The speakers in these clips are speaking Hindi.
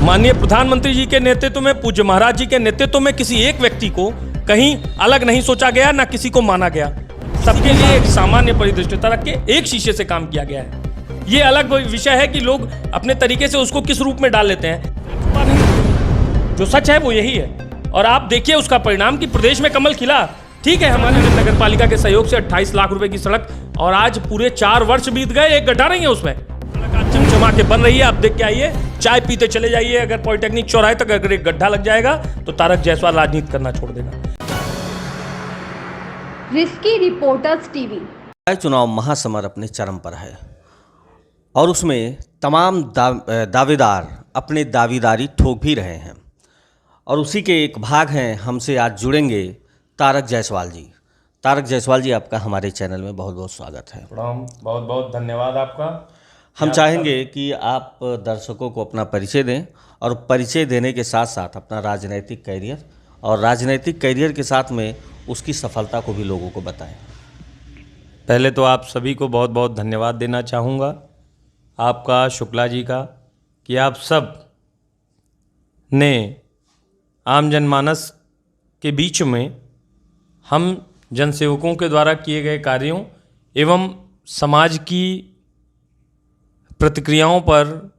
माननीय प्रधानमंत्री जी के नेतृत्व में, पूज्य महाराज जी के नेतृत्व में किसी एक व्यक्ति को कहीं अलग नहीं सोचा गया, ना किसी को माना गया। सबके लिए एक सामान्य परिदृष्टता रख के एक शीशे से काम किया गया है। ये अलग विषय है कि लोग अपने तरीके से उसको किस रूप में डाल लेते हैं। जो सच है वो यही है, और आप देखिए उसका परिणाम कि प्रदेश में कमल खिला। ठीक है, हमारे नगर पालिका के सहयोग से 28 लाख रुपए की सड़क, और आज पूरे 4 वर्ष बीत गए, एक गड्ढा नहीं है उसमें। चमचमा के बन रही है, आप देख के आइए, चाय पीते चले जाइए। अगर पॉलिटेक्निक चौराहे तक अगर एक गड्ढा लग जाएगा तो तारक जायसवाल राजनीति करना छोड़ देगा। Risky reporters TV. चुनाव महासमर अपने चरम पर है और उसमें तमाम दावेदार अपने दावेदारी ठोक भी रहे हैं, और उसी के एक भाग हैं। हमसे आज जुड़ेंगे तारक जायसवाल जी। तारक जायसवाल जी, आपका हमारे चैनल में बहुत बहुत स्वागत है। प्रणाम, बहुत बहुत धन्यवाद आपका। हम चाहेंगे कि आप दर्शकों को अपना परिचय दें, और परिचय देने के साथ साथ अपना राजनीतिक कैरियर, और राजनीतिक कैरियर के साथ में उसकी सफलता को भी लोगों को बताएं। पहले तो आप सभी को बहुत बहुत धन्यवाद देना चाहूँगा, आपका, शुक्ला जी का, कि आप सब ने आम जनमानस के बीच में हम जनसेवकों के द्वारा किए गए कार्यों एवं समाज की प्रतिक्रियाओं पर,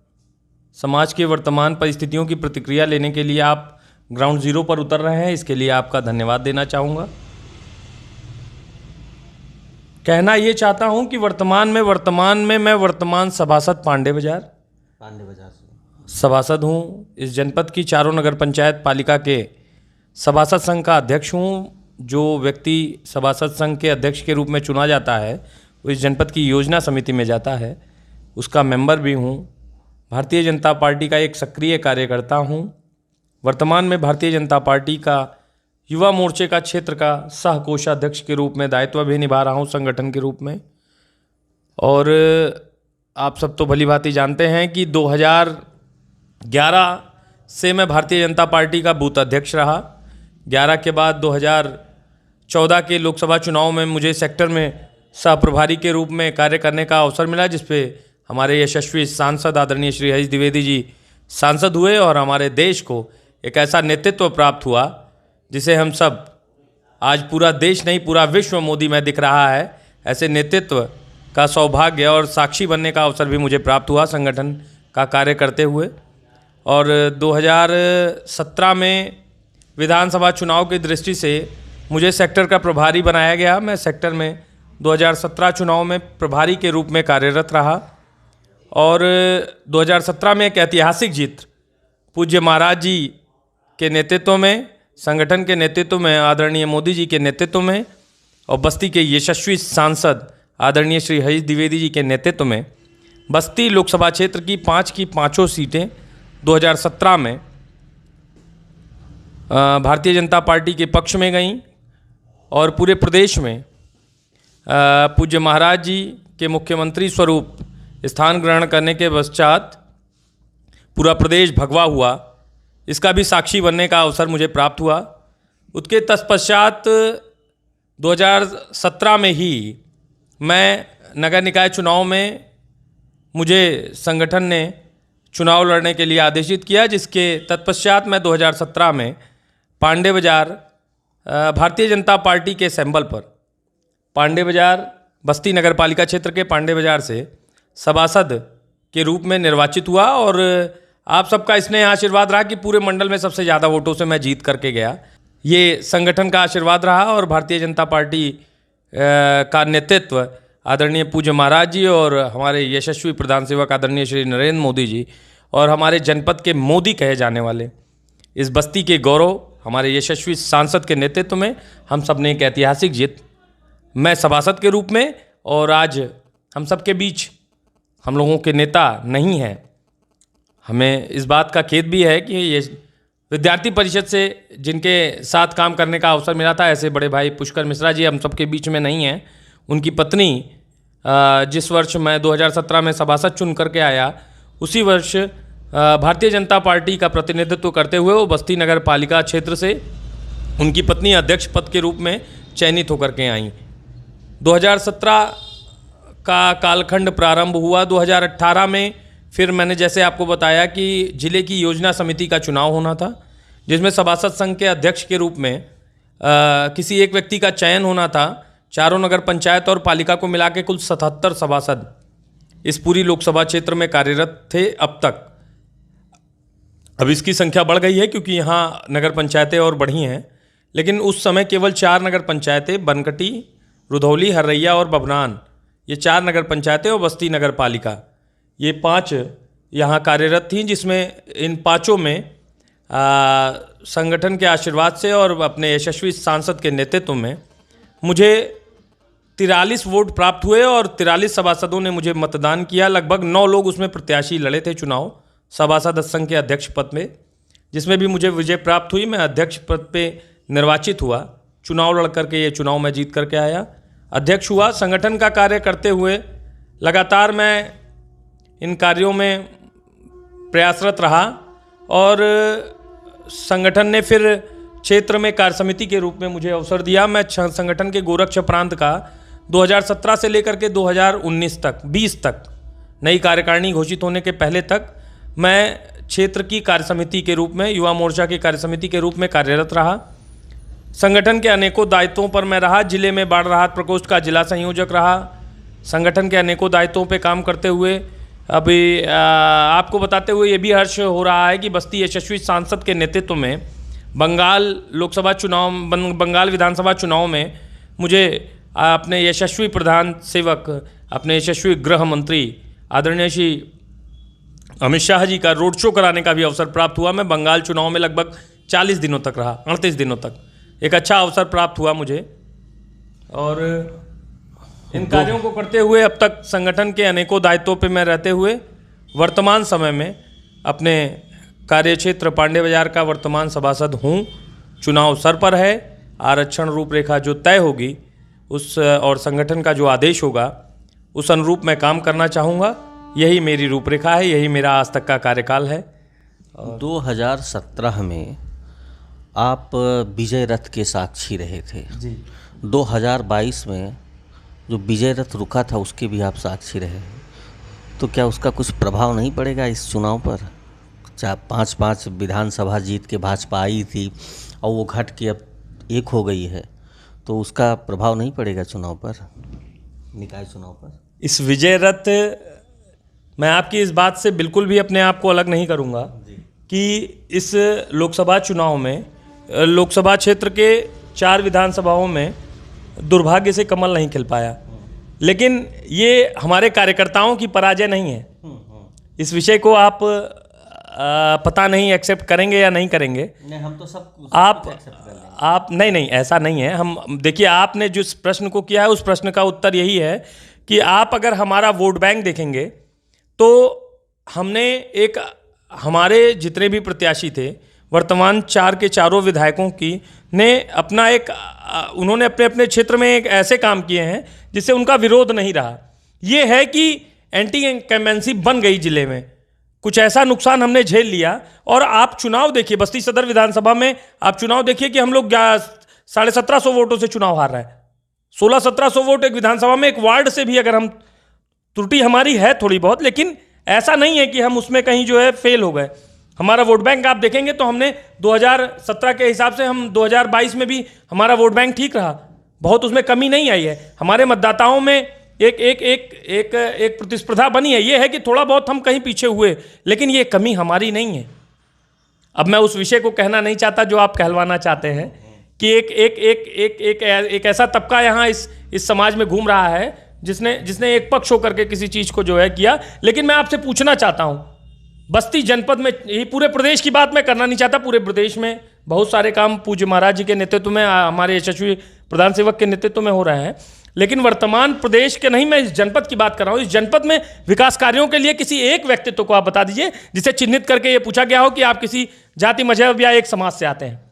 समाज के वर्तमान परिस्थितियों की प्रतिक्रिया लेने के लिए आप ग्राउंड जीरो पर उतर रहे हैं। इसके लिए आपका धन्यवाद देना चाहूँगा। कहना ये चाहता हूँ कि वर्तमान में मैं वर्तमान सभासद पांडे बाजार सभासद हूँ। इस जनपद की चारों नगर पंचायत पालिका के सभासद संघ का अध्यक्ष हूँ। जो व्यक्ति सभासद संघ के अध्यक्ष के रूप में चुना जाता है वो इस जनपद की योजना समिति में जाता है, उसका मेंबर भी हूँ। भारतीय जनता पार्टी का एक सक्रिय कार्यकर्ता हूँ। वर्तमान में भारतीय जनता पार्टी का युवा मोर्चे का क्षेत्र का सह कोषाध्यक्ष के रूप में दायित्व भी निभा रहा हूँ संगठन के रूप में। और आप सब तो भली भांति जानते हैं कि 2011 से मैं भारतीय जनता पार्टी का बूथ अध्यक्ष रहा। 11 के बाद 2014 के लोकसभा चुनाव में मुझे सेक्टर में सह प्रभारी के रूप में कार्य करने का अवसर मिला, जिसपे हमारे यशस्वी सांसद आदरणीय श्री हरीश द्विवेदी जी सांसद हुए, और हमारे देश को एक ऐसा नेतृत्व प्राप्त हुआ जिसे हम सब, आज पूरा देश नहीं पूरा विश्व मोदी में दिख रहा है, ऐसे नेतृत्व का सौभाग्य और साक्षी बनने का अवसर भी मुझे प्राप्त हुआ संगठन का कार्य करते हुए। और 2017 में विधानसभा चुनाव की दृष्टि से मुझे सेक्टर का प्रभारी बनाया गया। मैं सेक्टर में 2017 चुनाव में प्रभारी के रूप में कार्यरत रहा, और 2017 में एक ऐतिहासिक जीत पूज्य महाराज जी के नेतृत्व में, संगठन के नेतृत्व में, आदरणीय मोदी जी के नेतृत्व में, और बस्ती के यशस्वी सांसद आदरणीय श्री हरीश द्विवेदी जी के नेतृत्व में बस्ती लोकसभा क्षेत्र की 5 की 5 सीटें 2017 में भारतीय जनता पार्टी के पक्ष में गईं, और पूरे प्रदेश में पूज्य महाराज जी के मुख्यमंत्री स्वरूप स्थान ग्रहण करने के पश्चात पूरा प्रदेश भगवा हुआ। इसका भी साक्षी बनने का अवसर मुझे प्राप्त हुआ। उसके तत्पश्चात 2017 में ही मैं नगर निकाय चुनाव में मुझे संगठन ने चुनाव लड़ने के लिए आदेशित किया, जिसके तत्पश्चात मैं 2017 में पांडे बाजार भारतीय जनता पार्टी के सिंबल पर पांडे बाजार बस्ती नगर पालिका क्षेत्र के पांडे बाजार से सभासद के रूप में निर्वाचित हुआ। और आप सबका स्नेह आशीर्वाद रहा कि पूरे मंडल में सबसे ज़्यादा वोटों से मैं जीत करके गया। ये संगठन का आशीर्वाद रहा, और भारतीय जनता पार्टी का नेतृत्व आदरणीय पूज्य महाराज जी और हमारे यशस्वी प्रधान सेवक आदरणीय श्री नरेंद्र मोदी जी, और हमारे जनपद के मोदी कहे जाने वाले इस बस्ती के गौरव हमारे यशस्वी सांसद के नेतृत्व में हम सब ने एक ऐतिहासिक जीत, मैं सभासद के रूप में, और आज हम सब के बीच हम लोगों के नेता नहीं हैं। हमें इस बात का खेद भी है कि ये विद्यार्थी परिषद से जिनके साथ काम करने का अवसर मिला था, ऐसे बड़े भाई पुष्कर मिश्रा जी हम सबके बीच में नहीं हैं। उनकी पत्नी जिस वर्ष मैं 2017 में सभासद चुन करके आया, उसी वर्ष भारतीय जनता पार्टी का प्रतिनिधित्व करते हुए वो बस्ती नगर पालिका क्षेत्र से उनकी पत्नी अध्यक्ष पद के रूप में चयनित होकर के आईं। 2017 का कालखंड प्रारंभ हुआ। 2018 में फिर मैंने जैसे आपको बताया कि जिले की योजना समिति का चुनाव होना था, जिसमें सभासद संघ के अध्यक्ष के रूप में किसी एक व्यक्ति का चयन होना था। चारों नगर पंचायत और पालिका को मिला के कुल 77 सभासद इस पूरी लोकसभा क्षेत्र में कार्यरत थे अब तक। अब इसकी संख्या बढ़ गई है क्योंकि यहाँ नगर पंचायतें और बढ़ी हैं, लेकिन उस समय केवल 4 नगर पंचायतें, बनकटी, रुधौली, हर्रैया और बभनान, ये 4 नगर पंचायतें और बस्ती नगर पालिका, ये 5 यहाँ कार्यरत थीं, जिसमें इन 5 में संगठन के आशीर्वाद से और अपने यशस्वी सांसद के नेतृत्व में मुझे 43 वोट प्राप्त हुए और 43 सभासदों ने मुझे मतदान किया। लगभग 9 लोग उसमें प्रत्याशी लड़े थे चुनाव सभासद संघ के अध्यक्ष पद में, जिसमें भी मुझे विजय प्राप्त हुई। मैं अध्यक्ष पद पे निर्वाचित हुआ, चुनाव लड़ करके ये चुनाव मैं जीत करके आया, अध्यक्ष हुआ। संगठन का कार्य करते हुए लगातार मैं इन कार्यों में प्रयासरत रहा और संगठन ने फिर क्षेत्र में कार्य समिति के रूप में मुझे अवसर दिया। मैं संगठन के गोरक्ष प्रांत का 2017 से लेकर के 2019 तक 20 तक नई कार्यकारिणी घोषित होने के पहले तक मैं क्षेत्र की कार्य समिति के रूप में, युवा मोर्चा की कार्य समिति के रूप में कार्यरत रहा। संगठन के अनेकों दायित्वों पर मैं रहा। जिले में बाढ़ राहत प्रकोष्ठ का जिला संयोजक रहा। संगठन के अनेकों दायित्वों पे काम करते हुए अभी आपको बताते हुए ये भी हर्ष हो रहा है कि बस्ती यशस्वी सांसद के नेतृत्व में बंगाल लोकसभा चुनाव, बंगाल विधानसभा चुनाव में मुझे अपने यशस्वी प्रधान सेवक, अपने यशस्वी गृह मंत्री आदरणीय श्री अमित शाह जी का रोड शो कराने का भी अवसर प्राप्त हुआ। मैं बंगाल चुनाव में लगभग 40 दिनों तक रहा, 38 दिनों तक। एक अच्छा अवसर प्राप्त हुआ मुझे और इन कार्यों को करते हुए अब तक संगठन के अनेकों दायित्वों पे मैं रहते हुए वर्तमान समय में अपने कार्यक्षेत्र पांडे बाजार का वर्तमान सभासद हूँ। चुनाव सर पर है। आरक्षण रूपरेखा जो तय होगी उस और संगठन का जो आदेश होगा उस अनुरूप मैं काम करना चाहूँगा। यही मेरी रूपरेखा है, यही मेरा आज तक का कार्यकाल है। 2017 में आप विजय रथ के साक्षी रहे थे जी। 2022 में जो विजय रथ रुका था उसके भी आप साक्षी रहे, तो क्या उसका कुछ प्रभाव नहीं पड़ेगा इस चुनाव पर? 5-5 विधानसभा जीत के भाजपा आई थी और वो घट के अब 1 हो गई है, तो उसका प्रभाव नहीं पड़ेगा चुनाव पर, निकाय चुनाव पर? इस विजय रथ, मैं आपकी इस बात से बिल्कुल भी अपने आप को अलग नहीं करूंगा कि इस लोकसभा चुनाव में लोकसभा क्षेत्र के 4 विधानसभाओं में दुर्भाग्य से कमल नहीं खिल पाया, लेकिन ये हमारे कार्यकर्ताओं की पराजय नहीं है। इस विषय को आप पता नहीं एक्सेप्ट करेंगे या नहीं करेंगे। नहीं, हम तो सब आप नहीं, ऐसा नहीं है। हम देखिए, आपने जिस प्रश्न को किया है उस प्रश्न का उत्तर यही है कि आप अगर हमारा वोट बैंक देखेंगे तो हमने एक, हमारे जितने भी प्रत्याशी थे वर्तमान 4 के चारों विधायकों की ने अपना एक, उन्होंने अपने अपने क्षेत्र में एक ऐसे काम किए हैं जिससे उनका विरोध नहीं रहा। ये है कि एंटी इंकम्बेंसी बन गई जिले में, कुछ ऐसा नुकसान हमने झेल लिया। और आप चुनाव देखिए, बस्ती सदर विधानसभा में आप चुनाव देखिए कि हम लोग 1750 वोटों से चुनाव हार रहे हैं। 1600-1700 वोट एक विधानसभा में, एक वार्ड से भी अगर हम, त्रुटि हमारी है थोड़ी बहुत, लेकिन ऐसा नहीं है कि हम उसमें कहीं जो है फेल हो गए। हमारा वोट बैंक आप देखेंगे तो हमने 2017 के हिसाब से हम 2022 में भी हमारा वोट बैंक ठीक रहा, बहुत उसमें कमी नहीं आई है। हमारे मतदाताओं में एक प्रतिस्पर्धा बनी है। ये है कि थोड़ा बहुत हम कहीं पीछे हुए, लेकिन ये कमी हमारी नहीं है। अब मैं उस विषय को कहना नहीं चाहता जो आप कहलवाना चाहते हैं कि एक ऐसा तबका यहाँ इस समाज में घूम रहा है जिसने एक पक्ष होकर के किसी चीज को जो है किया। लेकिन मैं आपसे पूछना चाहता हूँ, बस्ती जनपद में, ये पूरे प्रदेश की बात मैं करना नहीं चाहता, पूरे प्रदेश में बहुत सारे काम पूज्य महाराज जी के नेतृत्व में, हमारे यशस्वी प्रधान सेवक के नेतृत्व में हो रहे हैं, लेकिन वर्तमान प्रदेश के नहीं, मैं इस जनपद की बात कर रहा हूँ। इस जनपद में विकास कार्यों के लिए किसी एक व्यक्तित्व को आप बता दीजिए जिसे चिन्हित करके ये पूछा गया हो कि आप किसी जाति, मजहब या एक समाज से आते हैं।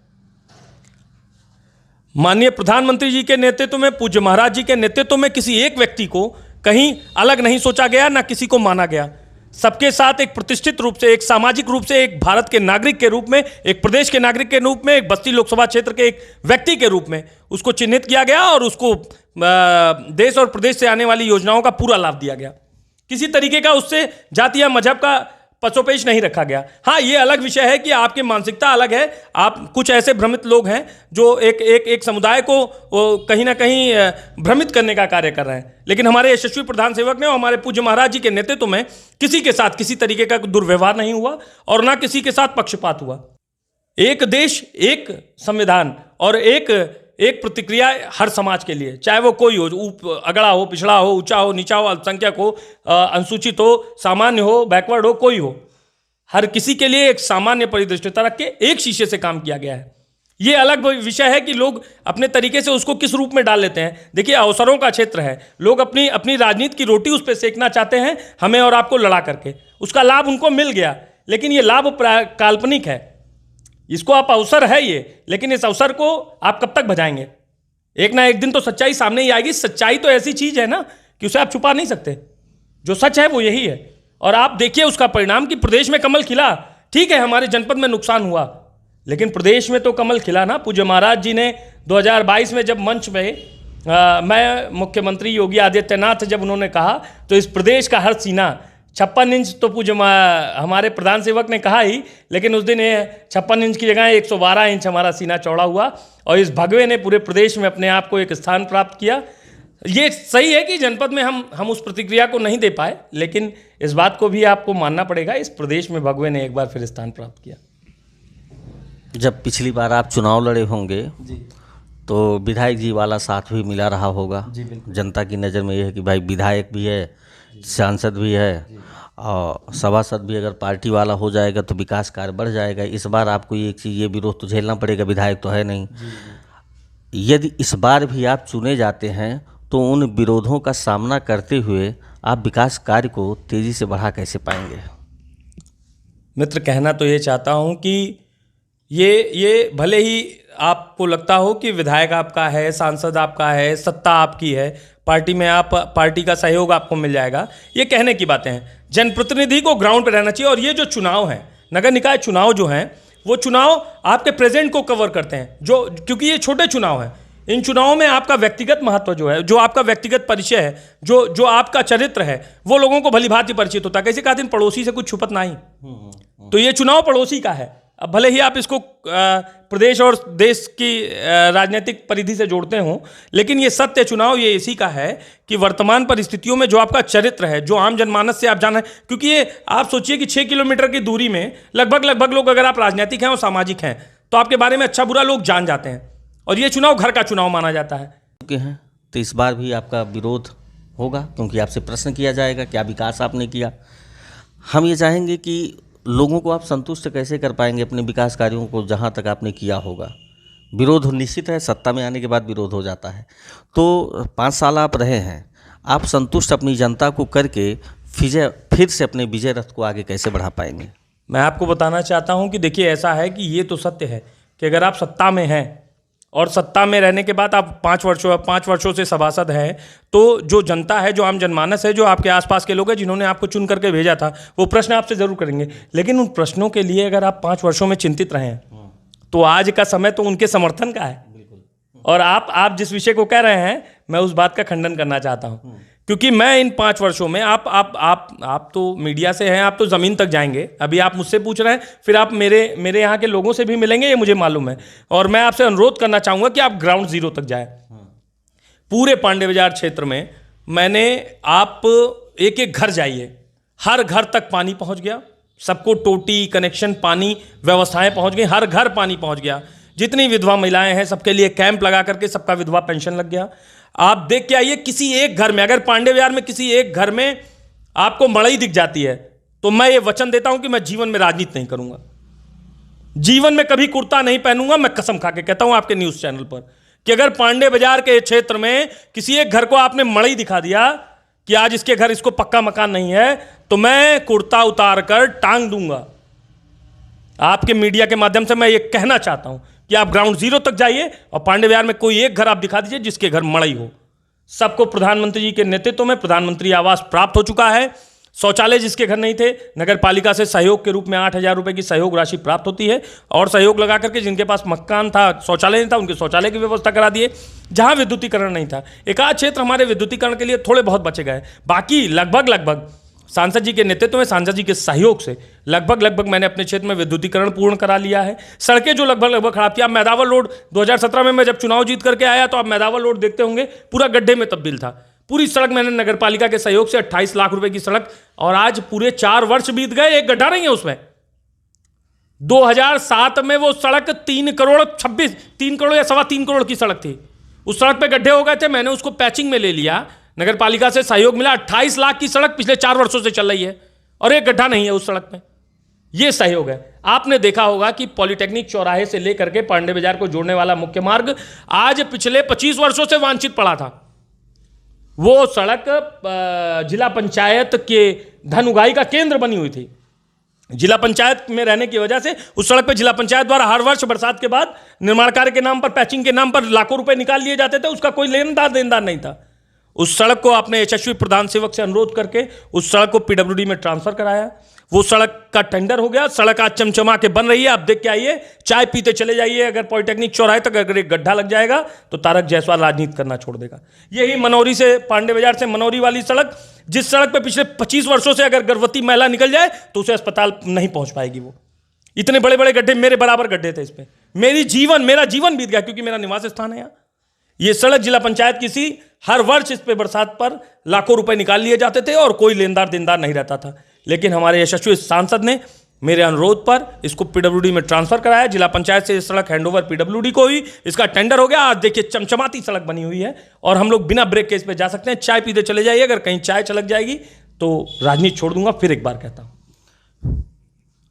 माननीय प्रधानमंत्री जी के नेतृत्व में, पूज्य महाराज जी के नेतृत्व में किसी एक व्यक्ति को कहीं अलग नहीं सोचा गया, ना किसी को माना गया। सबके साथ एक प्रतिष्ठित रूप से, एक सामाजिक रूप से, एक भारत के नागरिक के रूप में, एक प्रदेश के नागरिक के रूप में, एक बस्ती लोकसभा क्षेत्र के एक व्यक्ति के रूप में उसको चिन्हित किया गया और उसको देश और प्रदेश से आने वाली योजनाओं का पूरा लाभ दिया गया। किसी तरीके का उससे जाति या मजहब का पसोपेश नहीं रखा गया। हाँ, ये अलग विषय है कि आपकी मानसिकता अलग है, आप कुछ ऐसे भ्रमित लोग हैं जो एक समुदाय को कहीं ना कहीं भ्रमित करने का कार्य कर रहे हैं। लेकिन हमारे यशस्वी प्रधान सेवक ने और हमारे पूज्य महाराज जी के नेतृत्व में किसी के साथ किसी तरीके का दुर्व्यवहार नहीं हुआ और ना किसी के साथ पक्षपात हुआ। एक देश, एक संविधान और एक प्रतिक्रिया हर समाज के लिए, चाहे वो कोई हो, अगड़ा हो, पिछड़ा हो, ऊंचा हो, नीचा हो, अल्पसंख्यक हो, अनुसूचित हो, सामान्य हो, बैकवर्ड हो, कोई हो, हर किसी के लिए एक सामान्य परिदृष्टता रख के एक शीशे से काम किया गया है। ये अलग विषय है कि लोग अपने तरीके से उसको किस रूप में डाल लेते हैं। देखिए, अवसरों का क्षेत्र है, लोग अपनी अपनी राजनीति की रोटी उस पर सेकना चाहते हैं, हमें और आपको लड़ा करके। उसका लाभ उनको मिल गया, लेकिन ये लाभ काल्पनिक है। इसको आप अवसर है ये, लेकिन इस अवसर को आप कब तक बजाएंगे? एक ना एक दिन तो सच्चाई सामने ही आएगी। सच्चाई तो ऐसी चीज है ना कि उसे आप छुपा नहीं सकते। जो सच है वो यही है, और आप देखिए उसका परिणाम कि प्रदेश में कमल खिला। ठीक है, हमारे जनपद में नुकसान हुआ, लेकिन प्रदेश में तो कमल खिला ना। पूज्य महाराज जी ने 2022 में जब मंच में मैं मुख्यमंत्री योगी आदित्यनाथ जब उन्होंने कहा, तो इस प्रदेश का हर सीना 56 इंच तो पूज्य हमारे प्रधान सेवक ने कहा ही, लेकिन उस दिन 56 इंच की जगह 112 इंच हमारा सीना चौड़ा हुआ और इस भगवे ने पूरे प्रदेश में अपने आप को एक स्थान प्राप्त किया। ये सही है कि जनपद में हम उस प्रतिक्रिया को नहीं दे पाए, लेकिन इस बात को भी आपको मानना पड़ेगा, इस प्रदेश में भगवे ने एक बार फिर स्थान प्राप्त किया। जब पिछली बार आप चुनाव लड़े होंगे जी, तो विधायक जी वाला साथ भी मिला रहा होगा। जी बिल्कुल। जनता की नज़र में ये है कि भाई विधायक भी है, सांसद भी है और सभासद भी अगर पार्टी वाला हो जाएगा तो विकास कार्य बढ़ जाएगा। इस बार आपको एक चीज़, ये विरोध तो झेलना पड़ेगा, विधायक तो है नहीं। यदि इस बार भी आप चुने जाते हैं तो उन विरोधों का सामना करते हुए आप विकास कार्य को तेज़ी से बढ़ा कैसे पाएंगे? मित्र, कहना तो ये चाहता हूँ कि ये भले ही आपको लगता हो कि विधायक आपका है, सांसद आपका है, सत्ता आपकी है, पार्टी में आप पार्टी का सहयोग आपको मिल जाएगा, ये कहने की बातें हैं। जनप्रतिनिधि को ग्राउंड पर रहना चाहिए। और ये जो चुनाव हैं, नगर निकाय चुनाव जो हैं, वो चुनाव आपके प्रेजेंट को कवर करते हैं, क्योंकि ये छोटे चुनाव हैं। इन चुनावों में आपका व्यक्तिगत महत्व जो है, जो आपका व्यक्तिगत परिचय है, जो आपका चरित्र है, वो लोगों को भली भांति परिचित होता है। कैसे कहा दिन पड़ोसी से कुछ छुपत नहीं। तो ये चुनाव पड़ोसी का है। अब भले ही आप इसको प्रदेश और देश की राजनीतिक परिधि से जोड़ते हो, लेकिन ये सत्य चुनाव ये इसी का है कि वर्तमान परिस्थितियों में जो आपका चरित्र है, जो आम जनमानस से आप जाना है, क्योंकि ये आप सोचिए कि 6 किलोमीटर की दूरी में लगभग लोग, अगर आप राजनीतिक हैं और सामाजिक हैं, तो आपके बारे में अच्छा बुरा लोग जान जाते हैं। और ये चुनाव घर का चुनाव माना जाता है। तो इस बार भी आपका विरोध होगा, क्योंकि आपसे प्रश्न किया जाएगा क्या विकास आपने किया। हम ये चाहेंगे कि लोगों को आप संतुष्ट कैसे कर पाएंगे अपने विकास कार्यों को, जहाँ तक आपने किया होगा। विरोध निश्चित है, सत्ता में आने के बाद विरोध हो जाता है। तो 5 साल आप रहे हैं, आप संतुष्ट अपनी जनता को करके फिर से अपने विजय रथ को आगे कैसे बढ़ा पाएंगे? मैं आपको बताना चाहता हूं कि देखिए, ऐसा है कि ये तो सत्य है कि अगर आप सत्ता में हैं और सत्ता में रहने के बाद आप 5 वर्षों से सभासद हैं, तो जो जनता है, जो आम जनमानस है, जो आपके आसपास के लोग हैं जिन्होंने आपको चुन करके भेजा था, वो प्रश्न आपसे ज़रूर करेंगे। लेकिन उन प्रश्नों के लिए अगर आप 5 वर्षों में चिंतित रहे हैं, तो आज का समय तो उनके समर्थन का है। और आप जिस विषय को कह रहे हैं, मैं उस बात का खंडन करना चाहता हूँ, क्योंकि मैं इन 5 वर्षों में आप तो मीडिया से हैं, आप तो ज़मीन तक जाएंगे। अभी आप मुझसे पूछ रहे हैं, फिर आप मेरे यहाँ के लोगों से भी मिलेंगे, ये मुझे मालूम है। और मैं आपसे अनुरोध करना चाहूँगा कि आप ग्राउंड जीरो तक जाएं। पूरे पांडे बाजार क्षेत्र में आप एक घर जाइए, हर घर तक पानी पहुँच गया, सबको टोटी, कनेक्शन, पानी व्यवस्थाएँ पहुँच गई, हर घर पानी पहुँच गया। जितनी विधवा महिलाएं हैं, सबके लिए कैंप लगा करके सबका विधवा पेंशन लग गया। आप देख के आइए, किसी एक घर में, अगर पांडे बाजार में किसी एक घर में आपको मड़ई दिख जाती है, तो मैं ये वचन देता हूं कि मैं जीवन में राजनीति नहीं करूंगा, जीवन में कभी कुर्ता नहीं पहनूंगा। मैं कसम खा के कहता हूं आपके न्यूज चैनल पर कि अगर पांडे बाजार के क्षेत्र में किसी एक घर को आपने मड़ई दिखा दिया कि आज इसके घर, इसको पक्का मकान नहीं है, तो मैं कुर्ता उतार कर टांग दूंगा। आपके मीडिया के माध्यम से मैं ये कहना चाहता हूं कि आप ग्राउंड जीरो तक जाइए और पांडे बाजार में कोई एक घर आप दिखा दीजिए जिसके घर मड़ई हो। सबको प्रधानमंत्री जी के नेतृत्व में प्रधानमंत्री आवास प्राप्त हो चुका है। शौचालय जिसके घर नहीं थे, नगर पालिका से सहयोग के रूप में 8,000 रुपये की सहयोग राशि प्राप्त होती है और सहयोग लगा करके जिनके पास मकान था, शौचालय नहीं था, उनके शौचालय की व्यवस्था करा दिए। जहां विद्युतीकरण नहीं था, एक आध क्षेत्र हमारे विद्युतीकरण के लिए थोड़े बहुत बचे गए, बाकी लगभग सांसद जी के नेतृत्व में, सांसद जी के सहयोग से लगभग मैंने अपने क्षेत्र में विद्युतीकरण पूर्ण करा लिया है। सड़कें जो लगभग खराब थी, आप मैदावल रोड 2017 में मैं जब चुनाव जीत करके आया तो आप मैदावल रोड देखते होंगे, पूरा गड्ढे में तब्दील था। पूरी सड़क मैंने नगर पालिका के सहयोग से 28 लाख रुपए की सड़क, और आज पूरे 4 वर्ष बीत गए, एक गड्ढा नहीं है उसमें। 2007 में वो सड़क 3 करोड़ या 3.25 करोड़ की सड़क थी, उस सड़क पे गड्ढे हो गए थे, मैंने उसको पैचिंग में ले लिया, नगर पालिका से सहयोग मिला, 28 लाख की सड़क पिछले 4 वर्षों से चल रही है और एक गड्ढा नहीं है उस सड़क में। ये सहयोग है। आपने देखा होगा कि पॉलिटेक्निक चौराहे से लेकर के पांडे बाजार को जोड़ने वाला मुख्य मार्ग आज पिछले 25 वर्षों से वांछित पड़ा था। वो सड़क जिला पंचायत के धन उगाही का केंद्र बनी हुई थी। जिला पंचायत में रहने की वजह से उस सड़क पर जिला पंचायत द्वारा हर वर्ष बरसात के बाद निर्माण कार्य के नाम पर, पैचिंग के नाम पर लाखों रुपए निकाल लिए जाते थे, उसका कोई देनदार नहीं था। उस सड़क को आपने यशस्वी प्रधान सेवक से अनुरोध करके उस सड़क को पीडब्ल्यूडी में ट्रांसफर कराया, वो सड़क का टेंडर हो गया, सड़क आज चमचमा के बन रही है। आप देख के आइए, चाय पीते चले जाइए। अगर पॉलिटेक्निक चौराहे तक अगर एक गड्ढा लग जाएगा तो तारक जायसवाल राजनीति करना छोड़ देगा। यही मनौरी से, पांडे बाजार से मनौरी वाली सड़क, जिस सड़क पे पिछले 25 वर्षों से अगर गर्भवती महिला निकल जाए तो उसे अस्पताल नहीं पहुंच पाएगी। वो इतने बड़े बड़े गड्ढे, मेरे बराबर गड्ढे थे इस पे, मेरा जीवन बीत गया क्योंकि मेरा निवास स्थान है यहाँ। ये सड़क जिला पंचायत की हर वर्ष इस पे बरसात पर लाखों रुपए निकाल लिए जाते थे और कोई लेनदार देनदार नहीं रहता था। लेकिन हमारे यशस्वी सांसद ने मेरे अनुरोध पर इसको पीडब्ल्यूडी में ट्रांसफर कराया। जिला पंचायत से ये सड़क हैंडओवर पीडब्ल्यूडी को हुई, इसका टेंडर हो गया। आज देखिए चमचमाती सड़क बनी हुई है और हम लोग बिना ब्रेक के इस पे जा सकते हैं। चाय पीते चले जाइए, अगर कहीं चाय छलक जाएगी तो राजनीति छोड़ दूंगा। फिर एक बार कहता हूँ,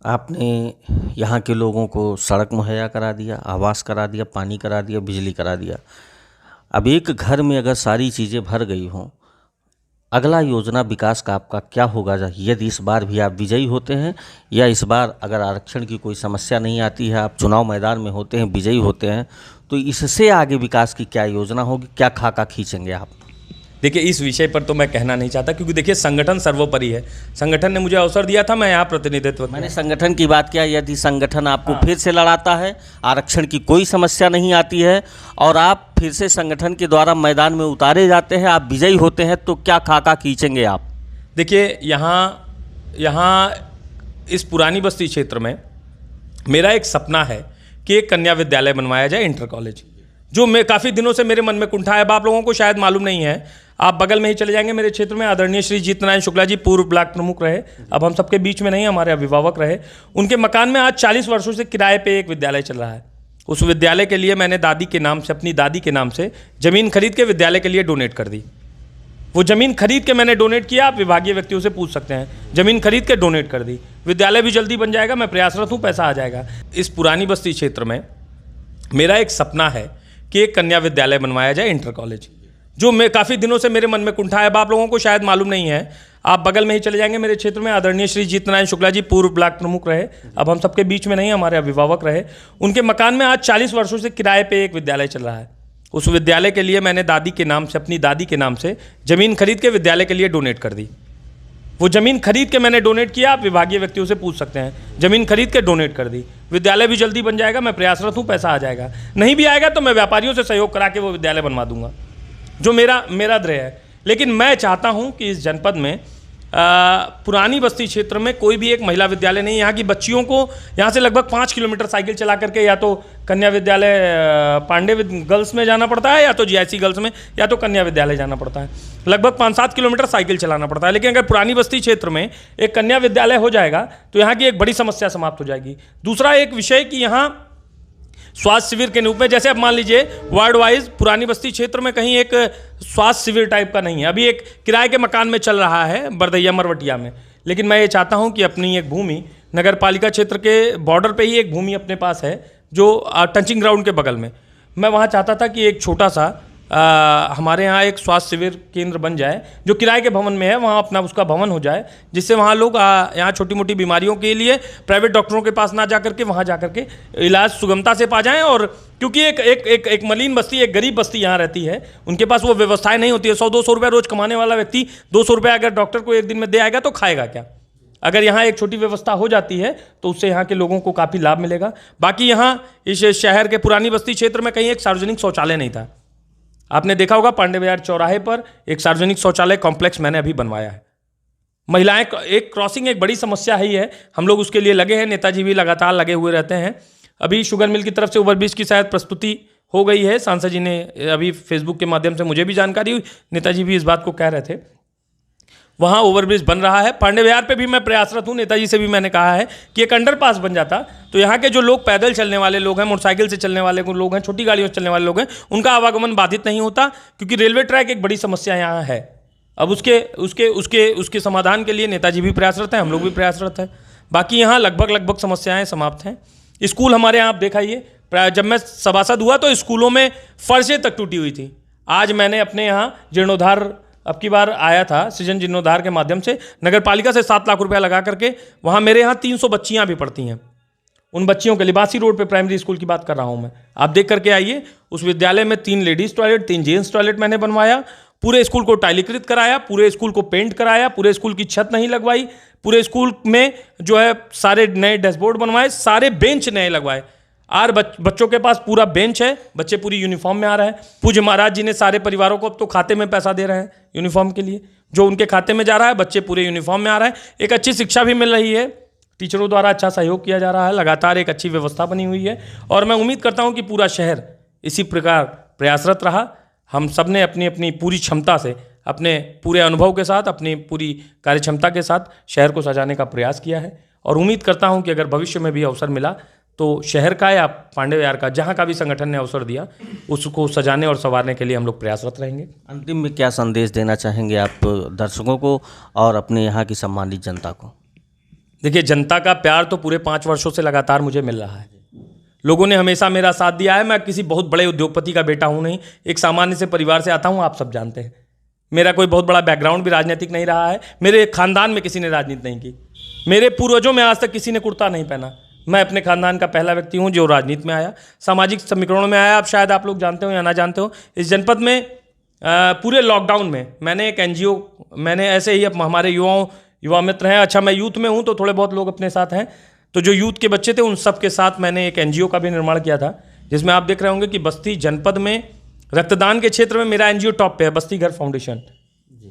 आपने यहाँ के लोगों को सड़क मुहैया करा दिया, आवास करा दिया, पानी करा दिया, बिजली करा दिया। अब एक घर में अगर सारी चीज़ें भर गई हों, अगला योजना विकास का आपका क्या होगा यदि इस बार भी आप विजयी होते हैं, या इस बार अगर आरक्षण की कोई समस्या नहीं आती है, आप चुनाव मैदान में होते हैं, विजयी होते हैं, तो इससे आगे विकास की क्या योजना होगी, क्या खाका खींचेंगे आप? देखिए, इस विषय पर तो मैं कहना नहीं चाहता क्योंकि देखिए संगठन सर्वोपरि है। संगठन ने मुझे अवसर दिया था, मैं यहाँ प्रतिनिधित्व, मैंने संगठन की बात किया। यदि संगठन आपको फिर से लड़ाता है, आरक्षण की कोई समस्या नहीं आती है और आप फिर से संगठन के द्वारा मैदान में उतारे जाते हैं, आप विजयी होते हैं, तो क्या खाका खींचेंगे आप? देखिए, यहाँ इस पुरानी बस्ती क्षेत्र में मेरा एक सपना है कि एक कन्या विद्यालय बनवाया जाए, इंटर कॉलेज, जो मैं काफ़ी दिनों से मेरे मन में कुंठा है। अब आप लोगों को शायद मालूम नहीं है, आप बगल में ही चले जाएंगे मेरे क्षेत्र में, आदरणीय श्री जीतनारायण शुक्ला जी पूर्व ब्लॉक प्रमुख रहे, अब हम सबके बीच में नहीं, हमारे अभिभावक रहे। उनके मकान में आज 40 वर्षों से किराए पे एक विद्यालय चल रहा है। उस विद्यालय के लिए मैंने दादी के नाम से, अपनी दादी के नाम से ज़मीन खरीद के विद्यालय के लिए डोनेट कर दी। वो ज़मीन खरीद के मैंने डोनेट किया, आप विभागीय व्यक्तियों से पूछ सकते हैं, ज़मीन खरीद के डोनेट कर दी। विद्यालय भी जल्दी बन जाएगा, मैं प्रयासरत हूँ, पैसा आ जाएगा। इस पुरानी बस्ती क्षेत्र में मेरा एक सपना है कि एक कन्या विद्यालय बनवाया जाए, इंटर कॉलेज, जो मैं काफ़ी दिनों से मेरे मन में कुंठा है। अब आप लोगों को शायद मालूम नहीं है, आप बगल में ही चले जाएंगे मेरे क्षेत्र में, आदरणीय श्री जीतनारायण शुक्ला जी पूर्व ब्लॉक प्रमुख रहे, अब हम सबके बीच में नहीं, हमारे अभिभावक रहे। उनके मकान में आज 40 वर्षों से किराए पे एक विद्यालय चल रहा है। उस विद्यालय के लिए मैंने दादी के नाम से, अपनी दादी के नाम से ज़मीन खरीद के विद्यालय के लिए डोनेट कर दी। वो ज़मीन खरीद के मैंने डोनेट किया, आप विभागीय व्यक्तियों से पूछ सकते हैं, ज़मीन खरीद के डोनेट कर दी। विद्यालय भी जल्दी बन जाएगा, मैं प्रयासरत हूँ, पैसा आ जाएगा। नहीं भी आएगा तो मैं व्यापारियों से सहयोग करा के वो विद्यालय बनवा दूंगा, जो मेरा ध्येय है। लेकिन मैं चाहता हूँ कि इस जनपद में पुरानी बस्ती क्षेत्र में कोई भी एक महिला विद्यालय नहीं। यहाँ की बच्चियों को यहाँ से लगभग 5 किलोमीटर साइकिल चला करके या तो कन्या विद्यालय पांडे गर्ल्स में जाना पड़ता है, या तो जीआईसी गर्ल्स में, या तो कन्या विद्यालय जाना पड़ता है। लगभग 5-7 किलोमीटर साइकिल चलाना पड़ता है। लेकिन अगर पुरानी बस्ती क्षेत्र में एक कन्या विद्यालय हो जाएगा तो यहाँ की एक बड़ी समस्या समाप्त हो जाएगी। दूसरा एक विषय कि यहाँ स्वास्थ्य शिविर के रूप में, जैसे अब मान लीजिए वार्ड वाइज पुरानी बस्ती क्षेत्र में कहीं एक स्वास्थ्य शिविर टाइप का नहीं है। अभी एक किराए के मकान में चल रहा है बरदैया मरवटिया में, लेकिन मैं ये चाहता हूँ कि अपनी एक भूमि नगर पालिका क्षेत्र के बॉर्डर पे ही एक भूमि अपने पास है, जो टंचिंग ग्राउंड के बगल में, मैं वहाँ चाहता था कि एक छोटा सा हमारे यहाँ एक स्वास्थ्य शिविर केंद्र बन जाए जो किराए के भवन में है, वहाँ अपना उसका भवन हो जाए, जिससे वहाँ लोग यहाँ छोटी मोटी बीमारियों के लिए प्राइवेट डॉक्टरों के पास ना जा करके वहाँ जा करके इलाज सुगमता से पा जाएं। और क्योंकि एक मलिन बस्ती, एक गरीब बस्ती यहाँ रहती है, उनके पास वो व्यवस्थाएं नहीं होती है। 100-200 रुपये रोज कमाने वाला व्यक्ति 200 रुपये अगर डॉक्टर को एक दिन में दे आएगा तो खाएगा क्या? अगर यहाँ एक छोटी व्यवस्था हो जाती है तो उससे यहाँ के लोगों को काफ़ी लाभ मिलेगा। बाकी यहाँ इस शहर के पुरानी बस्ती क्षेत्र में कहीं एक सार्वजनिक शौचालय नहीं था। आपने देखा होगा पांडे बाजार चौराहे पर एक सार्वजनिक शौचालय कॉम्प्लेक्स मैंने अभी बनवाया है। महिलाएं एक क्रॉसिंग एक बड़ी समस्या ही है, हम लोग उसके लिए लगे हैं। नेताजी भी लगातार लगे हुए रहते हैं। अभी शुगर मिल की तरफ से ओवरब्रिज की शायद प्रस्तुति हो गई है, सांसद जी ने अभी फेसबुक के माध्यम से मुझे भी जानकारी हुई, नेताजी भी इस बात को कह रहे थे। वहाँ ओवरब्रिज बन रहा है। पांडे बाजार पे भी मैं प्रयासरत हूँ। नेताजी से भी मैंने कहा है कि एक अंडरपास बन जाता तो यहाँ के जो लोग पैदल चलने वाले लोग हैं, मोटरसाइकिल से चलने वाले लोग हैं, छोटी गाड़ियों से चलने वाले लोग हैं, उनका आवागमन बाधित नहीं होता, क्योंकि रेलवे ट्रैक एक बड़ी समस्या यहाँ है। अब उसके समाधान के लिए नेताजी भी प्रयासरत हैं, हम लोग भी प्रयासरत हैं। बाकी यहाँ लगभग समस्याएँ समाप्त हैं। स्कूल हमारे यहाँ आप देखाइए, जब मैं सभासद हुआ तो स्कूलों में फर्शें तक टूटी हुई थी। आज मैंने अपने यहाँ जीर्णोद्धार अब की बार आया था, सृजन जीर्णोद्धार के माध्यम से नगर पालिका से 7 लाख रुपया लगा करके वहाँ मेरे यहाँ 300 बच्चियाँ भी पढ़ती हैं। उन बच्चियों के लिबासी रोड पे प्राइमरी स्कूल की बात कर रहा हूँ मैं, आप देख करके आइए। उस विद्यालय में 3 लेडीज़ टॉयलेट, 3 जेंट्स टॉयलेट मैंने बनवाया। पूरे स्कूल को टाइलीकृत कराया, पूरे स्कूल को पेंट कराया, पूरे स्कूल की छत नहीं लगवाई, पूरे स्कूल में जो है सारे नए डैशबोर्ड बनवाए, सारे बेंच नए लगवाए। और बच्चों के पास पूरा बेंच है, बच्चे पूरी यूनिफॉर्म में आ रहे हैं। पूज्य महाराज जी ने सारे परिवारों को अब तो खाते में पैसा दे रहे हैं यूनिफॉर्म के लिए, जो उनके खाते में जा रहा है, बच्चे पूरे यूनिफॉर्म में आ रहे हैं। एक अच्छी शिक्षा भी मिल रही है, टीचरों द्वारा अच्छा सहयोग किया जा रहा है, लगातार एक अच्छी व्यवस्था बनी हुई है। और मैं उम्मीद करता हूँ कि पूरा शहर इसी प्रकार प्रयासरत रहा। हम सब ने अपनी अपनी पूरी क्षमता से, अपने पूरे अनुभव के साथ, अपनी पूरी कार्य क्षमता के साथ शहर को सजाने का प्रयास किया है। और उम्मीद करता हूँ कि अगर भविष्य में भी अवसर मिला तो शहर का या पांडे बाजार का, जहाँ का भी संगठन ने अवसर दिया, उसको सजाने और संवारने के लिए हम लोग प्रयासरत रहेंगे। अंतिम में क्या संदेश देना चाहेंगे आप दर्शकों को और अपने यहाँ की सम्मानित जनता को? देखिए, जनता का प्यार तो पूरे 5 वर्षों से लगातार मुझे मिल रहा है। लोगों ने हमेशा मेरा साथ दिया है। मैं किसी बहुत बड़े उद्योगपति का बेटा हूँ नहीं, एक सामान्य से परिवार से आता हूँ, आप सब जानते हैं। मेरा कोई बहुत बड़ा बैकग्राउंड भी राजनीतिक नहीं रहा है। मेरे खानदान में किसी ने राजनीति नहीं की, मेरे पूर्वजों में आज तक किसी ने कुर्ता नहीं पहना। मैं अपने खानदान का पहला व्यक्ति हूं जो राजनीति में आया, सामाजिक समीकरणों में आया। अब शायद आप लोग जानते हो या ना जानते हो, इस जनपद में पूरे लॉकडाउन में मैंने एक NGO, मैंने ऐसे ही अब हमारे युवा मित्र हैं, अच्छा मैं यूथ में हूं तो थोड़े बहुत लोग अपने साथ हैं, तो जो यूथ के बच्चे थे उन सब के साथ मैंने एक NGO का भी निर्माण किया था, जिसमें आप देख रहे होंगे कि बस्ती जनपद में रक्तदान के क्षेत्र में मेरा NGO टॉप पे है, बस्ती घर फाउंडेशन।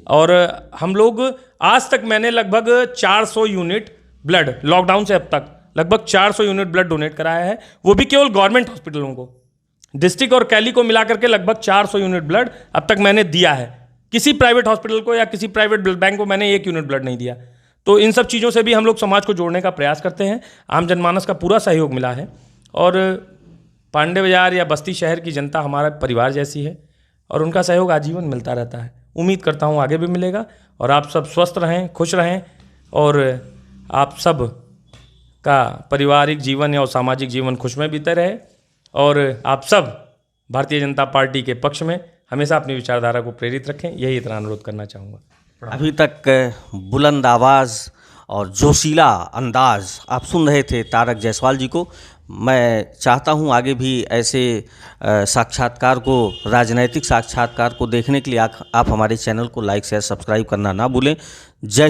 और हम लोग आज तक मैंने लगभग 400 यूनिट ब्लड, लॉकडाउन से अब तक लगभग 400 यूनिट ब्लड डोनेट कराया है, वो भी केवल गवर्नमेंट हॉस्पिटलों को। डिस्ट्रिक्ट और कैली को मिलाकर के लगभग 400 यूनिट ब्लड अब तक मैंने दिया है। किसी प्राइवेट हॉस्पिटल को या किसी प्राइवेट ब्लड बैंक को मैंने 1 यूनिट ब्लड नहीं दिया। तो इन सब चीज़ों से भी हम लोग समाज को जोड़ने का प्रयास करते हैं। आम जनमानस का पूरा सहयोग मिला है और पांडे बाजार या बस्ती शहर की जनता हमारा परिवार जैसी है और उनका सहयोग आजीवन मिलता रहता है। उम्मीद करता हूँ आगे भी मिलेगा। और आप सब स्वस्थ रहें, खुश रहें और आप सब का पारिवारिक जीवन और सामाजिक जीवन खुश में बीते रहे। और आप सब भारतीय जनता पार्टी के पक्ष में हमेशा अपनी विचारधारा को प्रेरित रखें, यही इतना अनुरोध करना चाहूँगा। अभी तक बुलंद आवाज़ और जोशीला अंदाज आप सुन रहे थे तारक जायसवाल जी को। मैं चाहता हूं आगे भी ऐसे साक्षात्कार को, राजनैतिक साक्षात्कार को देखने के लिए आप हमारे चैनल को लाइक शेयर सब्सक्राइब करना ना भूलें। जय